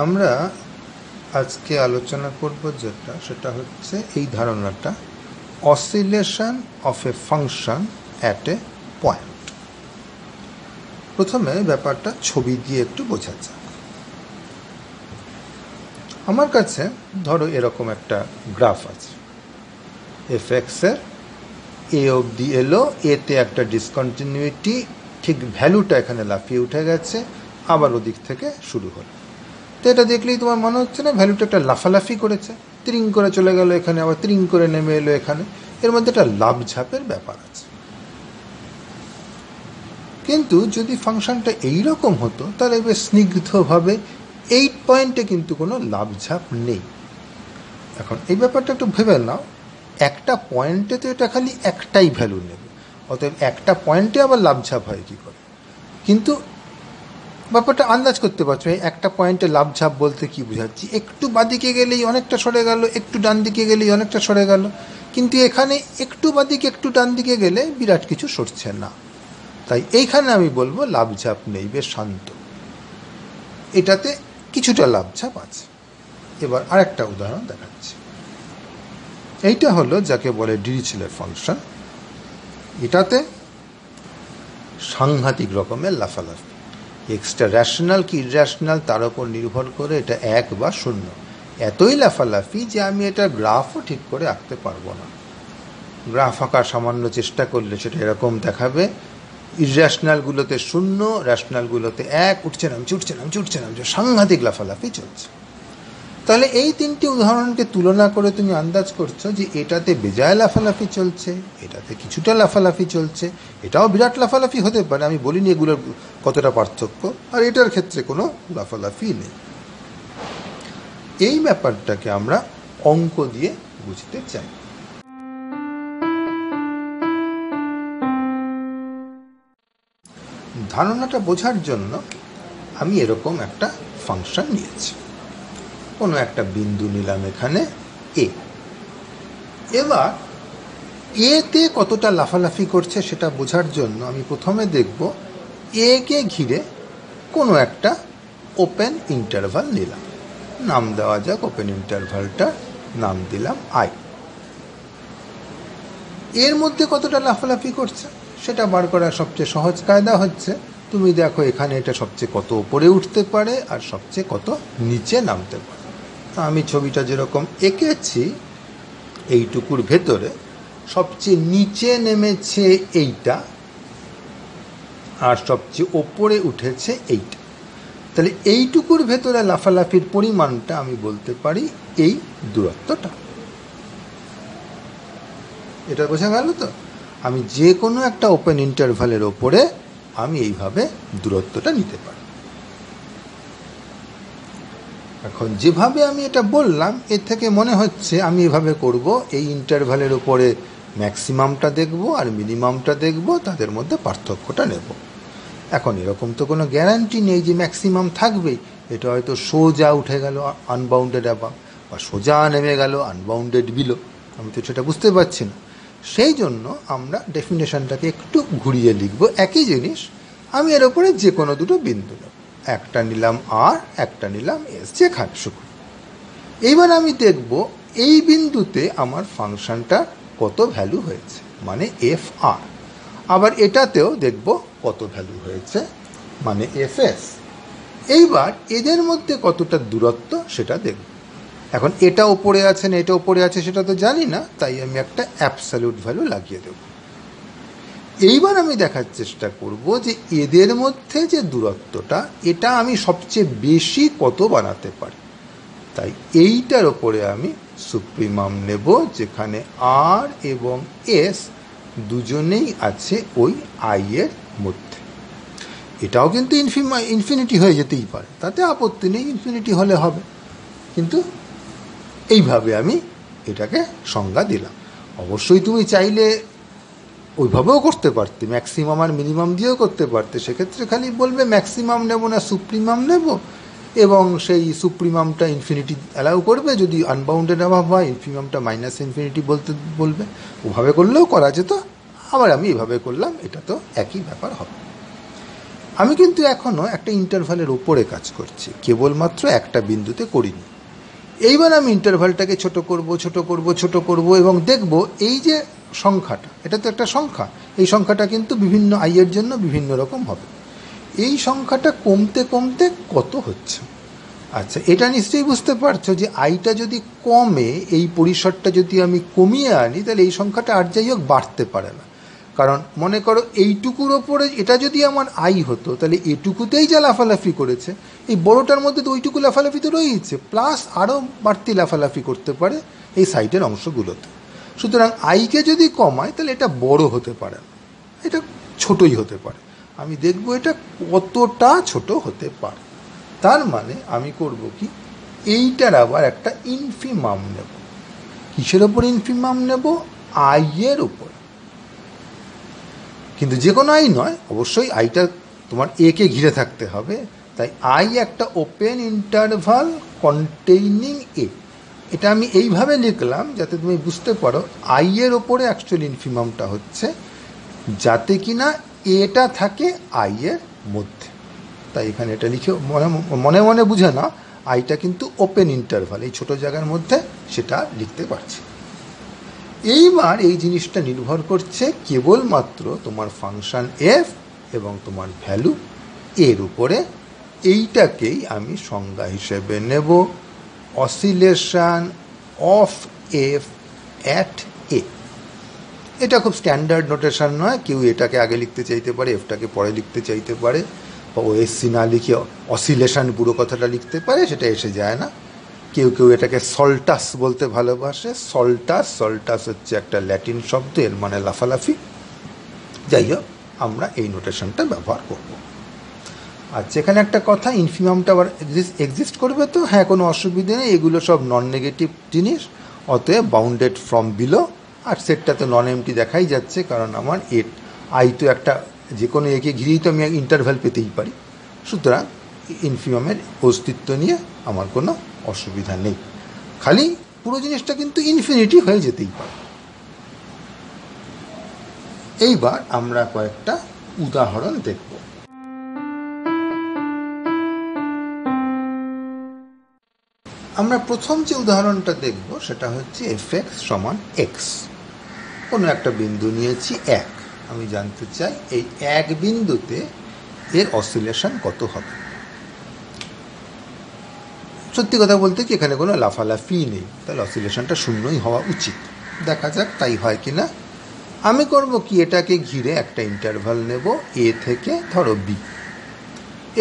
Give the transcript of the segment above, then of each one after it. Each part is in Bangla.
আমরা আজকে আলোচনা করব সেটা হচ্ছে এই ধারণাটা, oscillation of A function at a point. প্রথমে ব্যাপারটা ছবি দিয়ে একটু বোঝা যাক। আমার কাছে ধরো এরকম একটা গ্রাফ আছে, এফএক্সের এ অবধি এলো, এতে একটা ডিসকন্টিনিউটি, ঠিক ভ্যালুটা এখানে লাফিয়ে উঠে গেছে, আবার ওদিক থেকে শুরু হলো। তো এটা দেখলেই তোমার মনে হচ্ছে না ভ্যালুটা একটা লাফালাফি করেছে, ত্রিং করে চলে গেল এখানে, আবার ত্রিং করে নেমে এলো এখানে। এর মধ্যে একটা লাভঝাপের ব্যাপার আছে। কিন্তু যদি ফাংশনটা এইরকম হতো তাহলে বেশ স্নিগ্ধভাবে 8 পয়েন্টে কিন্তু কোনো লাভঝাপ নেই। এখন এই ব্যাপারটা একটু ভেবে নাও, একটা পয়েন্টে তো এটা খালি একটাই ভ্যালু নেবে, অতএব একটা পয়েন্টে আবার লাভঝাপ হয় কী করে? কিন্তু ব্যাপারটা আন্দাজ করতে পারছো, এই একটা পয়েন্টে লাভঝাপ বলতে কি বোঝাচ্ছি? একটু বাদিকে গেলেই অনেকটা সরে গেল, একটু ডান দিকে গেলেই অনেকটা সরে গেল। কিন্তু এখানে একটু বাদিকে একটু ডান দিকে গেলে বিরাট কিছু সরছে না। তাই এইখানে আমি বলবো লাভঝাপ নেই, বেশ শান্ত। এটাতে কিছুটা লাভঝাপ আছে। এবার আরেকটা উদাহরণ দেখাচ্ছি। এইটা হলো যাকে বলে ডিরিচলেট ফাংশন। এটাতে সাংঘাতিক রকমের লাফালাফি, এক্সট্রা র্যাশনাল কি ইররেশনাল তার উপর নির্ভর করে এটা 1 বা 0। এতই লাফালাফি যে আমি এটা গ্রাফও ঠিক করে আঁকতে পারবো না। গ্রাফ আঁকার সামান্য চেষ্টা করলে সেটা এরকম দেখাবে, ইররেশনালগুলোতে 0, র্যাশনালগুলোতে 1, উঠছে নামছে, সাংঘাতিক লাফালাফি চলছে। তাহলে এই তিনটি উদাহরণকে তুলনা করে তুমি আন্দাজ করছো যে এটাতে বেজায় লাফালাফি চলছে, এটাতে কিছুটা লাফালাফি চলছে, এটাও বিরাট লাফালাফি হতে পারে, আমি বলিনি এগুলোর কতটা পার্থক্য, আর এটার ক্ষেত্রে কোনো লাফালাফি নেই। এই ব্যাপারটাকে আমরা অঙ্ক দিয়ে বুঝতে চাই। ধারণাটা বোঝার জন্য আমি এরকম একটা ফাংশন নিয়েছি, কোনো একটা বিন্দু নিলাম এখানে এ। এবার এতে কতটা লাফালাফি করছে সেটা বোঝার জন্য আমি প্রথমে দেখব এ কে ঘিরে কোনো একটা ওপেন ইন্টারভাল নিলাম, নাম দেওয়া যাক ওপেন ইন্টারভালটা, নাম দিলাম আই। এর মধ্যে কতটা লাফালাফি করছে সেটা বার করার সবচেয়ে সহজ কায়দা হচ্ছে, তুমি দেখো এখানে এটা সবচেয়ে কত উপরে উঠতে পারে আর সবচেয়ে কত নিচে নামতে পারে। আমি ছবিটা যেরকম এঁকেছি, এইটুকুর ভেতরে সবচেয়ে নিচে নেমেছে এইটা আর সবচেয়ে ওপরে উঠেছে এইটা। তাহলে এইটুকুর ভেতরে লাফালাফির পরিমাণটা আমি বলতে পারি এই দূরত্বটা। এটা বোঝা গেল তো? আমি যে কোনো একটা ওপেন ইন্টারভালের ওপরে আমি এইভাবে দূরত্বটা নিতে পারি। এখন যেভাবে আমি এটা বললাম এর থেকে মনে হচ্ছে আমি এভাবে করব, এই ইন্টারভালের উপরে ম্যাক্সিমামটা দেখব আর মিনিমামটা দেখব, তাদের মধ্যে পার্থক্যটা নেব। এখন এরকম তো কোনো গ্যারান্টি নেই যে ম্যাক্সিমাম থাকবেই, এটা হয়তো সোজা উঠে গেল আনবাউন্ডেড অ্যাবাভ, বা সোজা নেমে গেল আনবাউন্ডেড বিলো, আমি তো সেটা বুঝতে পারছি না। সেই জন্য আমরা ডেফিনেশনটাকে একটু ঘুরিয়ে লিখব, একই জিনিস আমি এর ওপরে যে কোনো দুটো বিন্দু নেব, একটা নিলাম আর, একটা নিলাম এস, যেখানে সুখ। এইবার আমি দেখব এই বিন্দুতে আমার ফাংশনটা কত ভ্যালু হয়েছে, মানে এফ আর। আবার এটাতেও দেখব কত ভ্যালু হয়েছে, মানে এফ এস। এইবার এদের মধ্যে কতটা দূরত্ব সেটা দেখব। এখন এটা ওপরে আছে না এটা ওপরে আছে সেটা তো জানি না, তাই আমি একটা অ্যাবসলিউট ভ্যালু লাগিয়ে দেব। এইবার আমি দেখার চেষ্টা করব যে এদের মধ্যে যে দূরত্বটা, এটা আমি সবচেয়ে বেশি কত বানাতে পারি। তাই এইটার ওপরে আমি সুপ্রিমাম নেব, যেখানে আর এবং এস দুজনেই আছে ওই আই এর মধ্যে। এটাও কিন্তু ইনফিনিটি হয়ে যেতেই পারে, তাতে আপত্তি নেই, ইনফিনিটি হলে হবে। কিন্তু এইভাবে আমি এটাকে সংজ্ঞা দিলাম। অবশ্যই তুমি চাইলে ওইভাবেও করতে পারতে, ম্যাক্সিমাম আর মিনিমাম দিয়েও করতে পারতে। সেক্ষেত্রে খালি বলবে ম্যাক্সিমাম নেব না সুপ্রিমাম নেব, এবং সেই সুপ্রিমামটা ইনফিনিটি অ্যালাউ করবে, যদি আনবাউন্ডেড অ্যাভাব হয় ইনফিনিমামটা মাইনাস ইনফিনিটি বলতে বলবে। ওভাবে করলেও করা যেত, আবার আমি এভাবে করলাম, এটা তো একই ব্যাপার হবে। আমি কিন্তু এখনও একটা ইন্টারভালের ওপরে কাজ করছি, কেবলমাত্র একটা বিন্দুতে করিনি। এইবার আমি ইন্টারভালটাকে ছোট করব ছোট করব ছোট করব এবং দেখব এই যে সংখ্যাটা, এটা তো একটা সংখ্যা, এই সংখ্যাটা কিন্তু বিভিন্ন আইয়ের জন্য বিভিন্ন রকম হবে। এই সংখ্যাটা কমতে কমতে কত হচ্ছে। আচ্ছা, এটা নিশ্চয়ই বুঝতে পারছো যে আইটা যদি কমে, এই পরিসরটা যদি আমি কমিয়ে আনি, তাহলে এই সংখ্যাটা আর যাই হোক বাড়তে পারে না। কারণ মনে করো এইটুকুর ওপরে এটা যদি আমার আই হতো, তাহলে এটুকুতেই যা লাফালাফি করেছে, এই বড়টার মধ্যে তো ওইটুকু লাফালাফি তো রয়েছে, প্লাস আরও বাড়তি লাফালাফি করতে পারে এই সাইডের অংশগুলোতে। সুতরাং আইকে যদি কমায়, তাহলে এটা বড় হতে পারে না, এটা ছোটই হতে পারে। আমি দেখব এটা কতটা ছোট হতে পারে। তার মানে আমি করব কি, এইটার আবার একটা ইনফিমাম নেব। কিসের ওপর ইনফিমাম নেব? আইয়ের উপর। কিন্তু যে কোনো আই নয়, অবশ্যই আইটা তোমার একে ঘিরে থাকতে হবে। তাই আই একটা ওপেন ইন্টারভাল কন্টেইনিং এ, এটা আমি এইভাবে লিখলাম যাতে তুমি বুঝতে পারো আইয়ের ওপরে অ্যাকচুয়ালি ইনফিমামটা হচ্ছে, যাতে কিনা এটা থাকে আইয়ের মধ্যে। তাই এখানে এটা লিখে মনে মনে বুঝে না, আইটা কিন্তু ওপেন ইন্টারভাল, এই ছোটো জায়গার মধ্যে সেটা লিখতে পারছি। এইবার এই জিনিসটা নির্ভর করছে কেবলমাত্র তোমার ফাংশন এফ এবং তোমার ভ্যালু এর উপরে। এইটাকেই আমি সংজ্ঞা হিসেবে নেব oscillation of F at a. এটা খুব স্ট্যান্ডার্ড নোটেশন নয়, কেউ এটাকে আগে লিখতে চাইতে পারে, এফটাকে পরে লিখতে চাইতে পারে, বা ওএসসি না লিখে অসিলেশন পুরো কথাটা লিখতে পারে, সেটা এসে যায় না। কেউ কেউ এটাকে সল্টাস বলতে ভালোবাসে। সল্টাস হচ্ছে একটা ল্যাটিন শব্দ, এর মানে লাফালাফি। যাই হোক, আমরা এই নোটেশনটা ব্যবহার করব। আচ্ছা, এখানে একটা কথা, ইনফিমামটা আবার এক্সিস্ট করবে তো? হ্যাঁ, কোনো অসুবিধে নেই, এগুলো সব নন নেগেটিভ জিনিস, অতএব বাউন্ডেড ফ্রম বিলো। আর সেটটা তো নন এমটি দেখাই যাচ্ছে, কারণ আমার আই তো একটা, যে কোনো একে ঘিরেই তো আমি ইন্টারভ্যাল পেতেই পারি। সুতরাং ইনফিমামের অস্তিত্ব নিয়ে আমার কোনো অসুবিধা নেই, খালি পুরো জিনিসটা কিন্তু ইনফিনিটি হয়ে যেতেই পারে। এইবার আমরা কয়েকটা উদাহরণ দেখব। আমরা প্রথম যে উদাহরণটা দেখব সেটা হচ্ছে fx সমান x। কোনো একটা বিন্দু নিয়েছি 1, আমি জানতে চাই এই এক বিন্দুতে এর অসিলেশন কত হবে। সত্যি কথা বলতে কি, এখানে কোনো লাফালাফি নেই, তাহলে অসিলেশনটা শূন্যই হওয়া উচিত। দেখা যাক তাই হয় কি না। আমি করব কি, এটাকে ঘিরে একটা ইন্টারভাল নেব এ থেকে ধরো বি।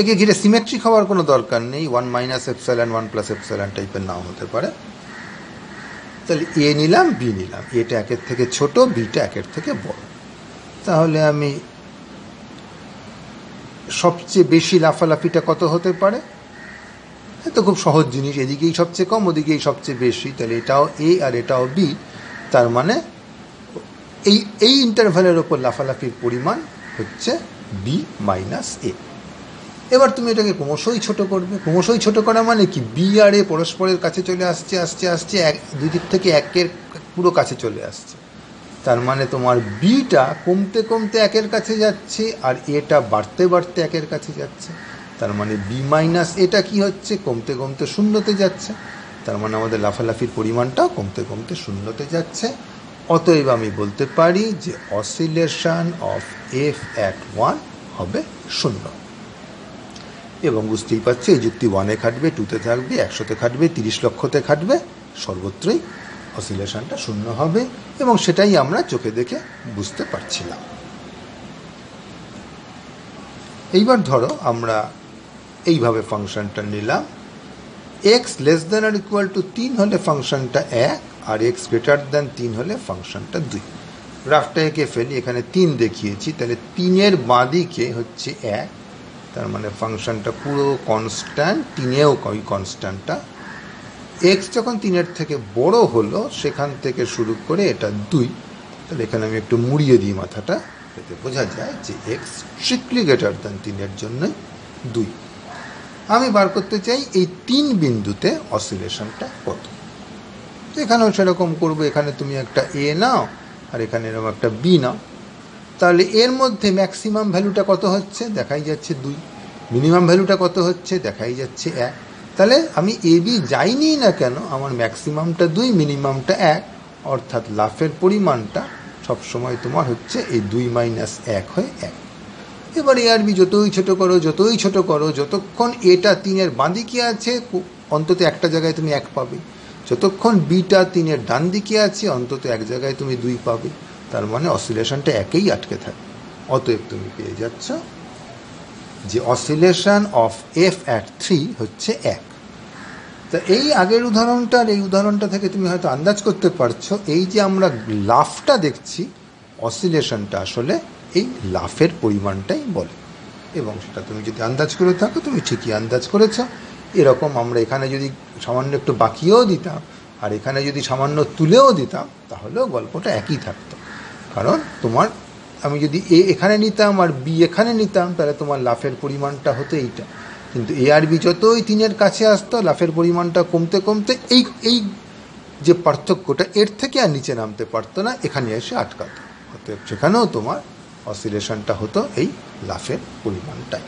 একে ঘিরে সিমেট্রিক হওয়ার কোনো দরকার নেই, 1 - এপসাইলন 1 + এপসাইলন টাইপের নাও হতে পারে। তাহলে এ নিলাম, বি নিলাম, এটা একের থেকে ছোট, বিটা একের থেকে বড়। তাহলে আমি সবচেয়ে বেশি লাফালাফিটা কত হতে পারে? তো খুব সহজ জিনিস, এদিকেই সবচেয়ে কম, ওদিকেই সবচেয়ে বেশি, তাহলে এটাও এ আর এটাও বি। তার মানে এই ইন্টারভ্যালের ওপর লাফালাফির পরিমাণ হচ্ছে বি মাইনাস এ। এবার তুমি এটাকে ক্রমশই ছোট করবে। ক্রমশই ছোট করা মানে কি, বি আর এ পরস্পরের কাছে চলে আসছে, আসছে আসছে, দুই দিক থেকে একের পুরো কাছে চলে আসছে। তার মানে তোমার বিটা কমতে কমতে একের কাছে যাচ্ছে, আর এটা বাড়তে বাড়তে একের কাছে যাচ্ছে। তার মানে বি মাইনাস এটা কি হচ্ছে, কমতে কমতে শূন্যতে যাচ্ছে। তার মানে আমাদের লাফালাফির পরিমাণটা কমতে কমতে শূন্যতে যাচ্ছে। অতএব আমি বলতে পারি যে অসিলেশন অফ এফ অ্যাট 1 হবে 0। এবং বুঝতেই পারছি এই যুক্তি 1-এ খাটবে, 2-তে থাকবে, 100-তে খাটবে, 30 লক্ষতে খাটবে, সর্বত্রই অসিলেশনটা 0 হবে। এবং সেটাই আমরা চোখে দেখে বুঝতে পারছিলাম। এইবার ধরো আমরা এইভাবে ফাংশনটা নিলাম, x <= 3 হলে ফাংশনটা 1, আর x <= 3 হলে ফাংশনটা 2। গ্রাফটা এঁকে ফেলি, এখানে 3 দেখিয়েছি, তাহলে 3-এর বাঁদিকে হচ্ছে 1, তার মানে ফাংশনটা পুরো কনস্ট্যান্ট, 3-এও ওই কনস্ট্যান্টটা। এক্স যখন 3-এর থেকে বড় হলো, সেখান থেকে শুরু করে এটা 2। তাহলে এখানে আমি একটু মুড়িয়ে দিই মাথাটা, যাতে বোঝা যায় যে x স্ট্রিক্টলি > 3-এর জন্যই 2। আমি বার করতে চাই এই 3 বিন্দুতে অসিলেশনটা কত। তো এখানেও সেরকম করবো, এখানে তুমি একটা এ নাও আর এখানে এরকম একটা বি নাও। তাহলে এর মধ্যে ম্যাক্সিমাম ভ্যালুটা কত হচ্ছে, দেখাই যাচ্ছে 2, মিনিমাম ভ্যালুটা কত হচ্ছে, দেখাই যাচ্ছে 1। তাহলে আমি এ বি যাইনি না কেন, আমার ম্যাক্সিমামটা 2, মিনিমামটা 1, অর্থাৎ লাফের পরিমাণটা সবসময় তোমার হচ্ছে এই 2 - 1 হয়ে 1। এবার এ আর বি যতই ছোটো করো, যতই ছোটো করো, যতক্ষণ এটা 3-এর বাঁদিকে আছে অন্তত একটা জায়গায় তুমি 1 পাবে, যতক্ষণ বিটা 3-এর ডান দিকে আছে অন্তত এক জায়গায় তুমি 2 পাবে। তার মানে অসিলেশনটা একেই আটকে থাকে। অতএব তুমি পেয়ে যাচ্ছ যে অসিলেশন অফ এফ অ্যাট 3 হচ্ছে 1। তা এই আগের উদাহরণটা আর এই উদাহরণটা থেকে তুমি হয়তো আন্দাজ করতে পারছো, এই যে আমরা লাফটা দেখছি, অসিলেশনটা আসলে এই লাফের পরিমাণটাই বলে। এবং সেটা তুমি যদি আন্দাজ করে থাকো, তুমি ঠিকই আন্দাজ করেছ। এরকম আমরা এখানে যদি সামান্য একটু বাকিয়েও দিতাম আর এখানে যদি সামান্য তুলেও দিতাম, তাহলেও গল্পটা একই থাকতো। কারণ তোমার আমি যদি এ এখানে নিতাম আর বি এখানে নিতাম, তাহলে তোমার লাফের পরিমাণটা হতো এইটা। কিন্তু এ আর বি যতই 3-এর কাছে আসতো, লাফের পরিমাণটা কমতে কমতে এই যে পার্থক্যটা এর থেকে আর নিচে নামতে পারতো না, এখানে এসে আটকাতো। অতএব সেখানেও তোমার অসিলেশনটা হতো এই লাফের পরিমাণটাই।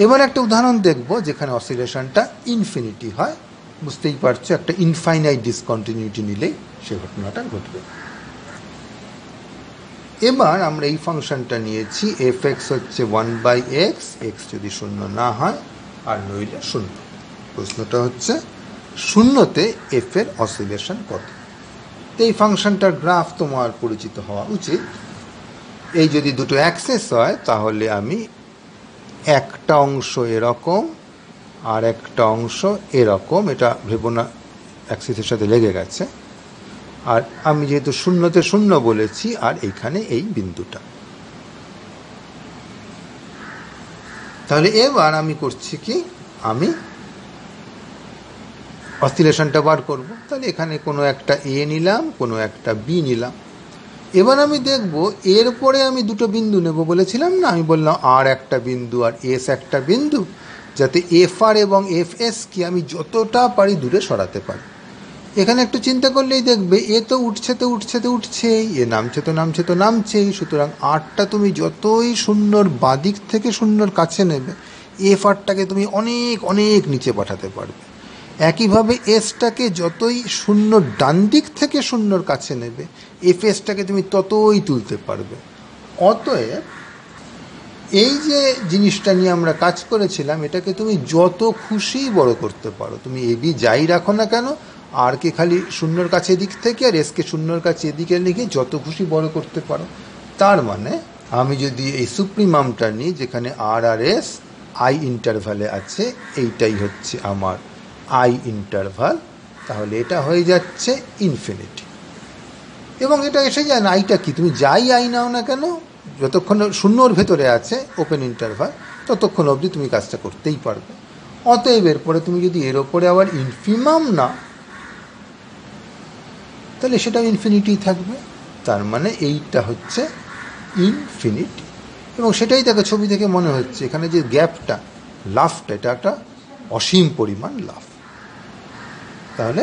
এবার একটা উদাহরণ দেখব যেখানে অসিলেশনটা ইনফিনিটি হয়। বুঝতেই পারছো, একটা ইনফাইনাইট ডিসকন্টিনিউটি নিলেই সে ঘটনাটা ঘটবে। এবার আমরা এই ফাংশনটা নিয়েছি, এফ এক্স হচ্ছে 1/x, এক্স যদি 0 না হয় আর নইলে 0। প্রশ্নটা হচ্ছে 0-তে এফের অসিলেশন কত। এই ফাংশনটার গ্রাফ তোমার পরিচিত হওয়া উচিত। এই যদি দুটো অ্যাক্সেস হয়, তাহলে আমি একটা অংশ এরকম আর একটা অংশ এরকম, এটা ভেবো না অ্যাক্সিসের সাথে লেগে গেছে। আর আমি যেহেতু 0-তে 0 বলেছি, আর এইখানে এই বিন্দুটা, তাহলে এবার আমি করছি কি, আমি অসিলেশনটা বার করব। তাহলে এখানে কোনো একটা এ নিলাম, কোনো একটা বি নিলাম। এবার আমি দেখব এর পরে আমি দুটো বিন্দু নেব বলেছিলাম না, আমি বললাম আর একটা বিন্দু আর এস একটা বিন্দু, যাতে এফ আর এবং এফ এস কি আমি যতটা পারি দূরে সরাতে পারি। এখানে একটু চিন্তা করলেই দেখবে এ তো উঠছে তো উঠছে তো উঠছেই, এ নামছে তো নামছে তো নামছেই। সুতরাং আরটা তুমি যতই 0-র বাদিক থেকে 0-র কাছে নেবে, এফ আরটাকে তুমি অনেক অনেক নিচে পাঠাতে পারবে। একইভাবে এসটাকে যতই 0-র ডান দিক থেকে 0-র কাছে নেবে, এফ এসটাকে তুমি ততই তুলতে পারবে। অতএব এই যে জিনিসটা নিয়ে আমরা কাজ করেছিলাম, এটাকে তুমি যত খুশি বড় করতে পারো। তুমি এ বি যাই রাখো না কেন, আর কে খালি 0-র কাছে এদিক থেকে আর এসকে 0-র কাছে এদিকে লিখে যত খুশি বড় করতে পারো। তার মানে আমি যদি এই সুপ্রিমামটা নিই, যেখানে আর আর এস আই ইন্টারভ্যালে আছে, এইটাই হচ্ছে আমার আই ইন্টারভাল, তাহলে এটা হয়ে যাচ্ছে ইনফিনিটি। এবং এটা এসে যায় না, আইটা কি তুমি যাই আই নাও না কেন, যতক্ষণ 0-র ভেতরে আছে ওপেন ইন্টারভাল, ততক্ষণ অবধি তুমি কাজটা করতেই পারবে। অতএব এরপরে তুমি যদি এর ওপরে আবার ইনফিমাম না, তাহলে সেটাও ইনফিনিটি থাকবে। তার মানে এইটা হচ্ছে ইনফিনিটি। এবং সেটাই দেখো ছবি থেকে মনে হচ্ছে, এখানে যে গ্যাপটা, লাফটা, এটা একটা অসীম পরিমাণ লাফ। তাহলে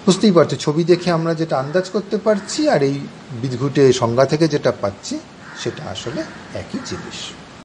বুঝতেই পারছো, ছবি দেখে আমরা যেটা আন্দাজ করতে পারছি আর এই বিদঘুটে সংজ্ঞা থেকে যেটা পাচ্ছি, সেটা আসলে একই জিনিস।